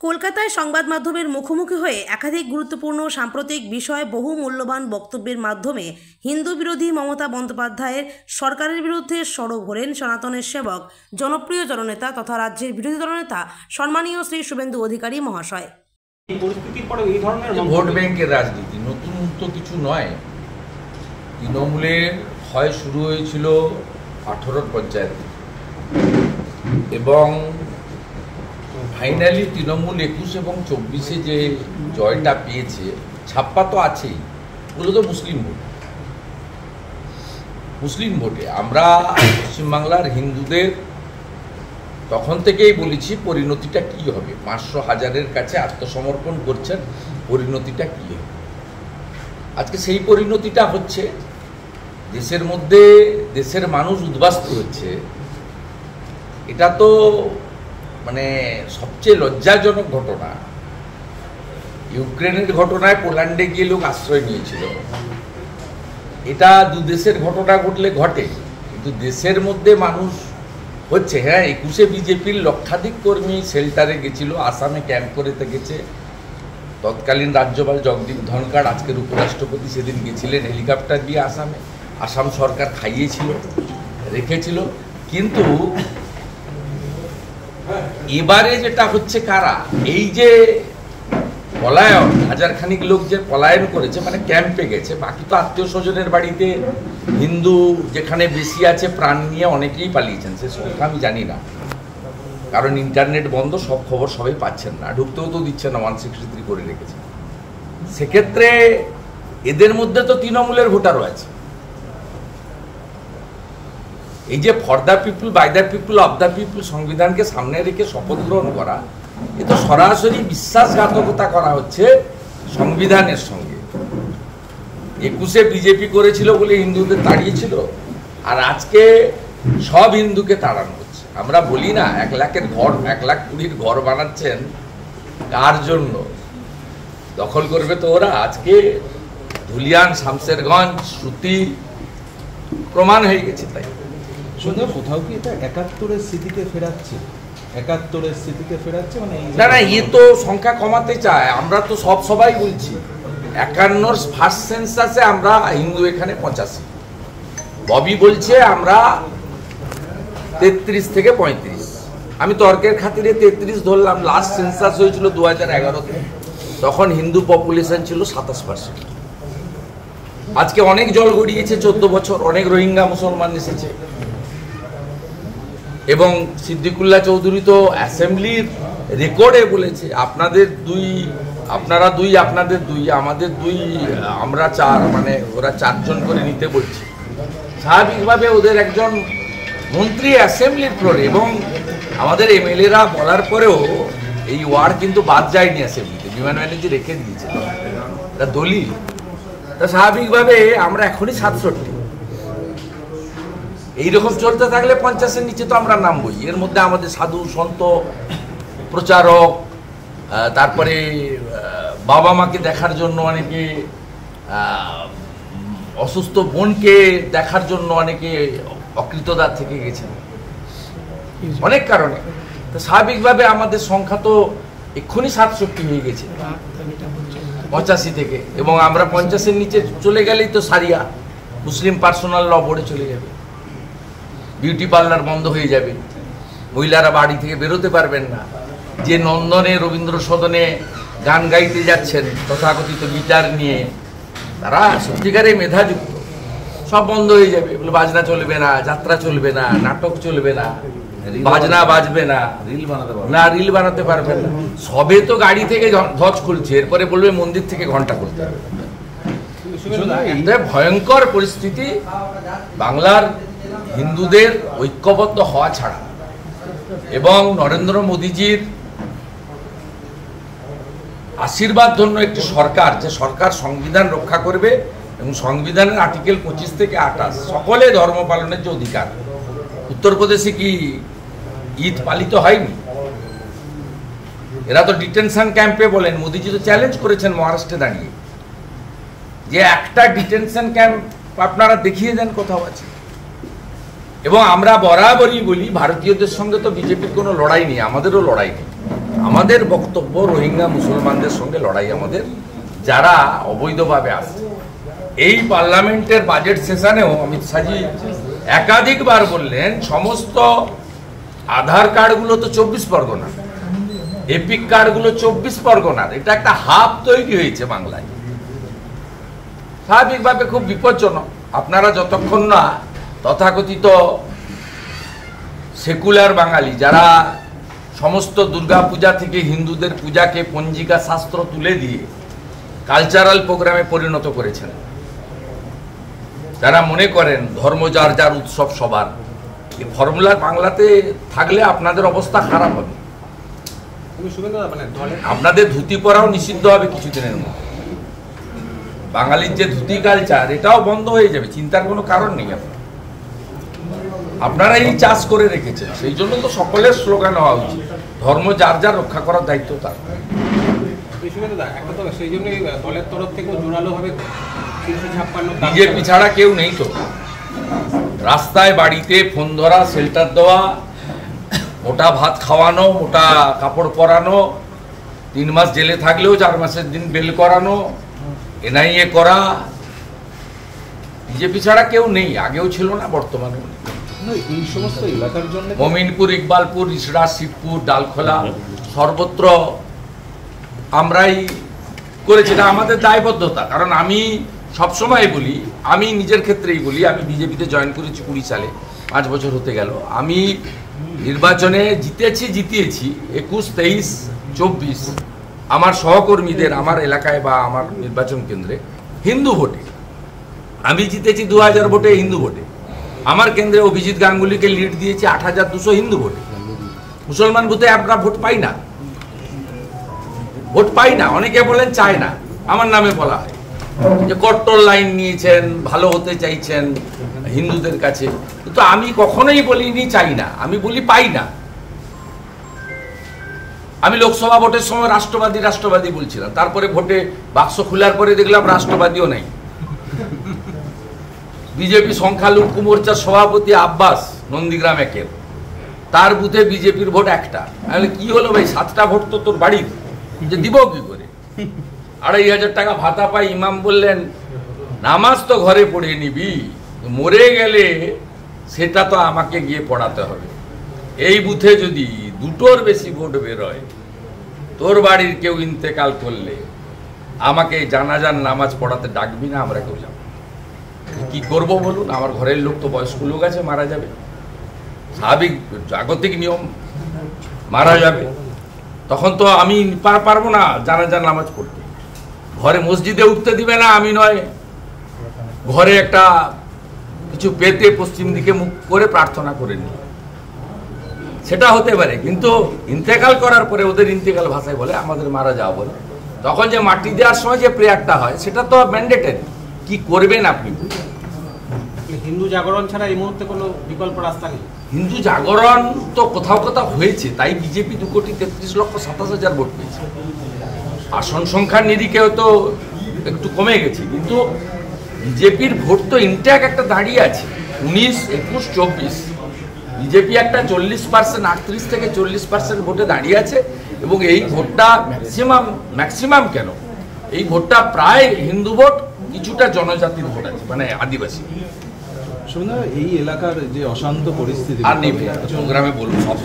কলকাতায় সংবাদ মাধ্যমের মুখোমুখি হয়ে একাধিক গুরুত্বপূর্ণ সাম্প্রতিক বিষয় বহু মূল্যবান বক্তব্যের মাধ্যমে হিন্দু বিরোধী মমতা বন্দ্যোপাধ্যায়ের সরকারের বিরুদ্ধে সরব হলেন সনাতনের সেবক, জনপ্রিয় জননেতা তথা রাজ্যের বিরোধী দলনেতা সম্মানীয় শ্রী শুভেন্দু অধিকারী মহাশয়। ভোট ব্যাংকের রাজনীতি নতুন তো কিছু নয়। তৃণমূলের ক্ষয় শুরু হয়েছিল 18 পঞ্চায়েত এবং ফাইনালি তৃণমূল 21 এবং 24-এ যে জয়টা পেয়েছে, ছাপ্পা তো আছেই, ওগুলো তো মুসলিম ভোটে আমরা পশ্চিমবাংলার হিন্দুদের তখন থেকেই বলেছি পরিণতিটা কি হবে। 500,000-এর কাছে আত্মসমর্পণ করছেন, পরিণতিটা কি হবে। আজকে সেই পরিণতিটা হচ্ছে, দেশের মধ্যে দেশের মানুষ উদ্বাস্তু হচ্ছে। এটা তো মানে সবচেয়ে লজ্জাজনক ঘটনা। ইউক্রেনের ঘটনায় পোল্যান্ডে গিয়ে লোক আশ্রয় নিয়েছিল। এটা দু দেশের ঘটনা ঘটলে ঘটে, কিন্তু দেশের মধ্যে মানুষ হচ্ছে। হ্যাঁ, 21-এ বিজেপির লক্ষাধিক কর্মী শেল্টারে গেছিল, আসামে ক্যাম্প করে থেকেছে। তৎকালীন রাজ্যপাল জগদীপ ধনখড়, আজকের উপরাষ্ট্রপতি, সেদিন গেছিলেন হেলিকপ্টার দিয়ে আসামে। আসাম সরকার খাইয়েছিল, রেখেছিল। কিন্তু এবারে যেটা হচ্ছে, কারা এই যে পলায়ন, 1000 খানিক লোক যে পলায়ন করেছে, মানে ক্যাম্পে গেছে, বাকি তো আত্মীয় স্বজনের বাড়িতে হিন্দু যেখানে বেশি আছে প্রাণ নিয়ে অনেকেই পালিয়েছেন। সে সংখ্যা আমি জানি না, কারণ ইন্টারনেট বন্ধ, সব খবর সবাই পাচ্ছেন না, ঢুকতেও তো দিচ্ছে না, 163 করে রেখেছে। সেক্ষেত্রে এদের মধ্যে তো তৃণমূলের ভোটারও আছে। এই যে for the people, by the people, of the people সংবিধানকে সামনে রেখে শপথ গ্রহণ করা, এ তো সরাসরি বিশ্বাসঘাতকতা করা হচ্ছে সংবিধানের সঙ্গে। 21-এ বিজেপি করেছিল বলে হিন্দুদের তাড়িয়েছিল, আর আজকে সব হিন্দুকে তাড়ানো হচ্ছে। আমরা বলি না 1 লাখের ঘর, 1,20,000 ঘর বানাচ্ছেন কার জন্য? দখল করবে তো ওরা। আজকে ধুলিয়ান, শামশেরগঞ্জ, সুতি প্রমাণ হয়ে গেছে। তাই সুন্দর, কোথাও কি এটা 71-এর স্মৃতিকে ফেরাচ্ছে? 71-এর স্মৃতিকে ফেরাচ্ছে মানে না, এ তো সংখ্যা কমাতে চায়। আমরা তো সবাই বলছি 51-র ফার্স্ট সেন্সাসে আমরা হিন্দু এখানে 85। ববি বলছে আমরা 33 থেকে 35। আমি তর্কের খাতিরে 33 ধরলাম। লাস্ট সেন্সাস হয়েছিল 2011-তে, তখন হিন্দু পপুলেশন ছিল 27%। আজকে অনেক জল গড়িয়েছে, 14 বছর, অনেক রোহিঙ্গা মুসলমান এসেছে। এবং সিদ্দিকুল্লাহ চৌধুরী তো অ্যাসেম্বলির রেকর্ডে বলেছে, আপনারা দুই, আপনাদের দুই, আমাদের দুই, আমরা 4, মানে ওরা 4 জন করে নিতে বলছে। স্বাভাবিকভাবে ওদের একজন মন্ত্রী অ্যাসেম্বলির ফ্লোরে, এবং আমাদের এমএলএরা বলার পরেও এই ওয়ার্ড কিন্তু বাদ যায়নি অ্যাসেম্বলিতে, বিমান ব্যানার্জি রেখে দিয়েছে। তা দলিল, তা স্বাভাবিকভাবে আমরা এখনই 67। এইরকম চলতে থাকলে 50-এর নিচে তো আমরা নামবই। এর মধ্যে আমাদের সাধু সন্ত, প্রচারক, তারপরে বাবা মাকে দেখার জন্য অনেকে, অসুস্থ বোনকে দেখার জন্য অনেকে অকৃতদার থেকে গেছেন, অনেক কারণে। তো স্বাভাবিকভাবে আমাদের সংখ্যা তো এক্ষুনি 67 হয়ে গেছে 85 থেকে। এবং আমরা 50-এর নিচে চলে গেলেই তো সারিয়া, মুসলিম পার্সোনাল ল বোর্ডে চলে যাবে, বিউটি পার্লার বন্ধ হয়ে যাবে, মহিলারা বাড়ি থেকে বেরোতে পারবেন না। যে নন্দনে, রবীন্দ্র সদনে গান গাইতে যাচ্ছেন তথাকথিত গিটার নিয়ে, তারা সত্যিকারে মেধাযুক্ত, সব বন্ধ হয়ে যাবে। বলে বাজনা চলবে না, যাত্রা চলবে না, নাটক চলবে না, বাজনা বাজবে না, রিল বানাতে পারবেন না। সবে তো গাড়ি থেকে ধ্বজ খুলছে, এরপরে বলবে মন্দির থেকে ঘন্টা খুলতে হবে। ভয়ঙ্কর পরিস্থিতি। বাংলার হিন্দুদের ঐক্যবদ্ধ হওয়া ছাড়া এবং নরেন্দ্র মোদীজির আশীর্বাদ জন্য একটি সরকার, যে সরকার সংবিধান রক্ষা করবে এবং সংবিধানের আর্টিকেল 25 থেকে 28 সকলে ধর্ম পালনের যে অধিকার। উত্তরপ্রদেশে কি ঈদ পালিত হয়নি? এরা তো ডিটেনশন ক্যাম্পে বলেন, মোদীজি তো চ্যালেঞ্জ করেছেন মহারাষ্ট্রে দাঁড়িয়ে, যে একটা ডিটেনশন ক্যাম্প আপনারা দেখিয়ে দেন কোথাও আছে। এবং আমরা বরাবরই বলি, ভারতীয়দের সঙ্গে তো বিজেপির কোনো লড়াই নেই, আমাদেরও লড়াই নেই। আমাদের বক্তব্য রোহিঙ্গা মুসলমানদের সঙ্গে লড়াই আমাদের, যারা অবৈধভাবে আসে। এই পার্লামেন্টের বাজেট সেশনেও অমিত শাহজি একাধিকবার বললেন সমস্ত আধার কার্ডগুলো তো 24 পরগনা, এপিক কার্ডগুলো 24 পরগনার, এটা একটা হাব তৈরি হয়েছে বাংলায়। স্বাভাবিকভাবে খুব বিপজ্জনক। আপনারা যতক্ষণ না তথাকথিত সেকুলার বাঙালি, যারা সমস্ত দুর্গা পূজা থেকে হিন্দুদের পূজাকে পঞ্জিকা শাস্ত্র তুলে দিয়ে কালচারাল প্রোগ্রামে পরিণত করেছেন, যারা মনে করেন ধর্ম যার যার উৎসব সবার, এই ফর্মুলা বাংলাতে থাকলে আপনাদের অবস্থা খারাপ হবে। আপনাদের ধুতি পরাও নিষিদ্ধ হবে কিছুদিনের মধ্যে। বাঙালির যে ধুতি কালচার, এটাও বন্ধ হয়ে যাবে, চিন্তার কোনো কারণ নেই। আপনারা এই চাষ করে রেখেছেন, সেই জন্য তো সকলের স্লোগান হওয়া উচিত, ধর্ম যার যার রক্ষা করার দায়িত্ব তার। বিজেপি ছাড়া কেউ নেই তো। রাস্তায় বাড়িতে ফোন ধরা, শেল্টার দেওয়া, মোটা ভাত খাওয়ানো, মোটা কাপড় পরানো, 3 মাস জেলে থাকলেও 4 মাসের দিন বেল করানো, এনআইএ করা, বিজেপি ছাড়া কেউ নেই। আগেও ছিল না, বর্তমানেও নেই। এই সমস্ত এলাকার জন্য মমিনপুর, ইকবালপুর, ইসরা, শিবপুর, ডালখোলা, সর্বত্র আমরাই করেছি। এটা আমাদের দায়বদ্ধতা। কারণ আমি সবসময় বলি, আমি নিজের ক্ষেত্রেই বলি, আমি বিজেপিতে জয়েন করেছি 20 সালে, 5 বছর হতে গেল। আমি নির্বাচনে জিতেছি, জিতিয়েছি 21, 23, 24 আমার সহকর্মীদের, আমার এলাকায় বা আমার নির্বাচন কেন্দ্রে হিন্দু ভোটে। আমি জিতেছি 2000 ভোটে হিন্দু ভোটে। আমার কেন্দ্রে অভিজিৎ গাঙ্গুলিকে লিড দিয়েছে 8200 হিন্দু ভোটে। মুসলমান বুথে আমরা ভোট পাই না, ভোট পাই না। অনেকে বলেন চায় না, আমার নামে বলা হয় যে কট্টর লাইন নিয়েছেন, ভালো হতে চাইছেন হিন্দুদের কাছে। কিন্তু আমি কখনোই বলিনি চাই না, আমি বলি পাই না। আমি লোকসভা ভোটের সময় রাষ্ট্রবাদী রাষ্ট্রবাদী বলছিলাম, তারপরে ভোটে বাক্স খোলার পরে দেখলাম রাষ্ট্রবাদীও নাই। বিজেপি সংখ্যালঘু মোর্চার সভাপতি আব্বাস নন্দীগ্রাম 1-এর, তার বুথে বিজেপির ভোট 1টা। তাহলে কি হলো ভাই, 7টা ভোট তো তোর বাড়ির, যে দিব কি করে? 2500 টাকা ভাতা পাই। ইমাম বললেন নামাজ তো ঘরে পড়ে নিবি, মরে গেলে সেটা তো আমাকে গিয়ে পড়াতে হবে। এই বুথে যদি 2টোর বেশি ভোট বেরোয়, তোর বাড়ির কেউ ইন্তেকাল করলে আমাকে জানাজার নামাজ পড়াতে ডাকবি না, আমরা কেউ যাব। কি করব বলুন? আমার ঘরের লোক তো বয়স্ক লোক আছে, মারা যাবে, স্বাভাবিক জাগতিক নিয়ম, মারা যাবে। তখন তো আমি পারবো না জানাজার নামাজ পড়তে। ঘরে মসজিদে উঠতে দিবে না, আমি নয় ঘরে একটা কিছু পেতে পশ্চিম দিকে মুখ করে প্রার্থনা করে নি, সেটা হতে পারে। কিন্তু ইন্তেকাল করার পরে ওদের ইন্তেকাল ভাষায় বলে আমাদের মারা যাওয়া বলে, তখন যে মাটি দেওয়ার সময় যে প্রেয়ারটা হয় সেটা তো ম্যান্ডেটরি। কি করবেন আপনি? হিন্দু জাগরণ ছাড়া এই মুহূর্তে কোনো বিকল্প রাস্তা নেই। হিন্দু জাগরণ তো কোথাও কোথাও হয়েছে, তাই বিজেপি 2,33,27,000 ভোট পেয়েছে। আসন সংখ্যার নিরিখেও তো একটু কমে গেছে, কিন্তু বিজেপির ভোট তো ইনট্যাক একটা দাঁড়িয়ে আছে। 19, 21, 24 বিজেপি একটা 40%, 38 থেকে 40% ভোটে দাঁড়িয়ে আছে। এবং এই ভোটটা ম্যাক্সিমাম কেন, এই ভোটটা প্রায় হিন্দু ভোট, কিছুটা জনজাতির ভোট আছে, মানে আদিবাসী। এই এলাকার যে অশান্ত পরিস্থিতি আর নেই, প্রোগ্রামে বলুন সব